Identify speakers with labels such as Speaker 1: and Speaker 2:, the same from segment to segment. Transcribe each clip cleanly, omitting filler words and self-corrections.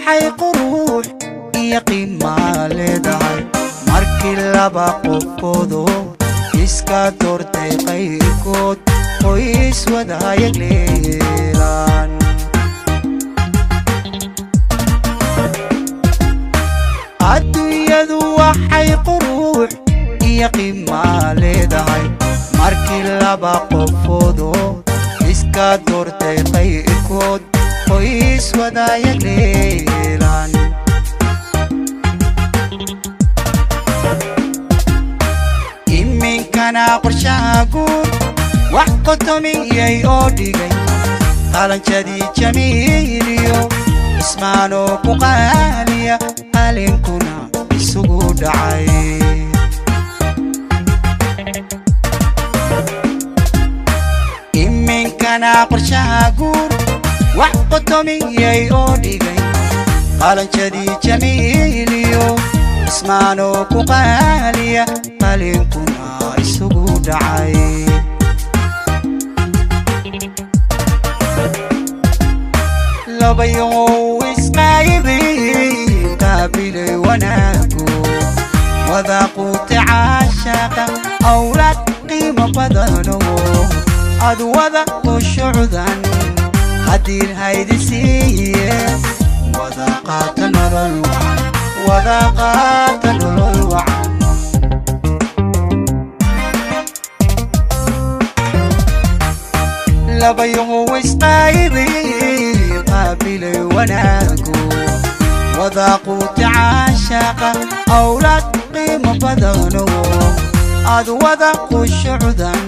Speaker 1: waxay quruux iyo qiimo leedahay markii laba qofoodo iska doortay qayrkood qoys wadaayag leelaan adduunyadu waxay quruux iyo qiimo leedahay markii laba qofoodo iska doortay qayrkood qoys wadaayag leelaan iminkana qorshaha guud wax qotomiyay oo dhigay qalanjadii jamiiliyo ismaanoo ku qaaliya qalinkuna isugu dhacay iminkana qorshaha guud wax qotomiyay oo dhigay qalanjadii jamiiliyo ismaanoo ku qaaliya qalinkuna isugu dhacay labayow isqaybay qaabilay wanaagu wadaaqu tacaashaqa awlaad qiimo badano adwada qushucdan haddii haydisiiye wadaaqaata nolol wacan labayow isqaybay qaabilay wanaagu wadaaqu tacaashaqa awlaad qiimo badano adwada qushucdan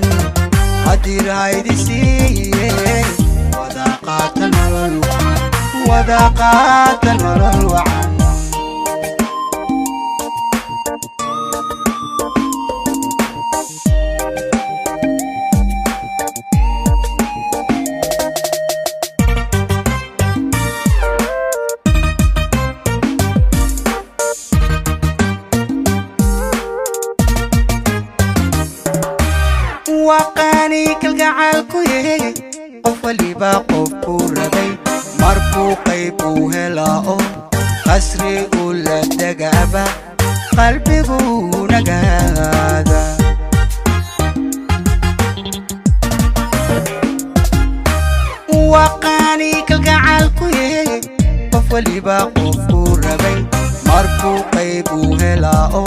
Speaker 1: haddii haydisiiye wadaaqaata nolol wacan وقاني كالقعالكو يهي قفلي باقفكو ربي مرفو قيبو هلاو قسري قولة دقابة قلبي قو نقادا وقاني كالقعالكو يهي قفلي باقفكو ربي مرفو قيبو هلاو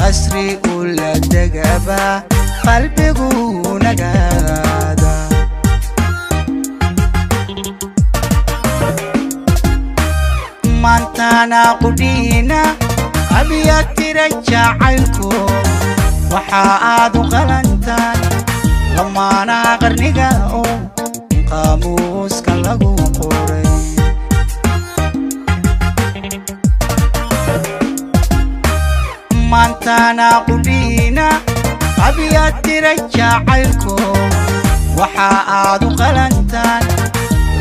Speaker 1: قسري قولة دقابة قلبي نقادا مانتانا قدينا أبيات ترجعلكو وحااد غلنتان لما ناغر نقاو قاموس كاللغو قوري مانتانا قدينا أبيات ترجعلكم وحااد غلنتان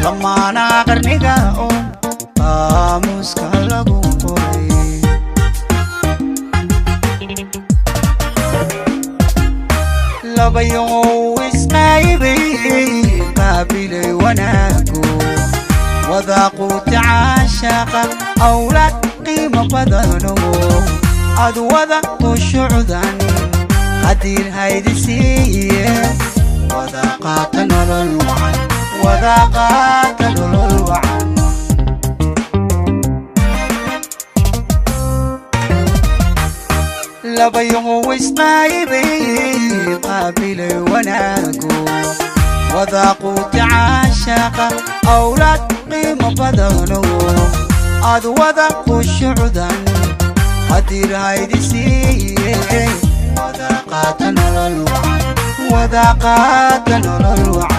Speaker 1: لما ناغر نقاو قاموس كاللغو قوري labayow isqaybay qaabilay wanaagu wadaaqu tacaashaqa awlaad qiimo badano adwada qushucdan haddii haydisiiye wadaaqaata nolol wacan labayow isqaybay qaabilay wanaagu wadaaqu tacaashaqa awlaad qiimo badano adwada qushucdan haddii haydisiiye wadaaqaata nolol wacan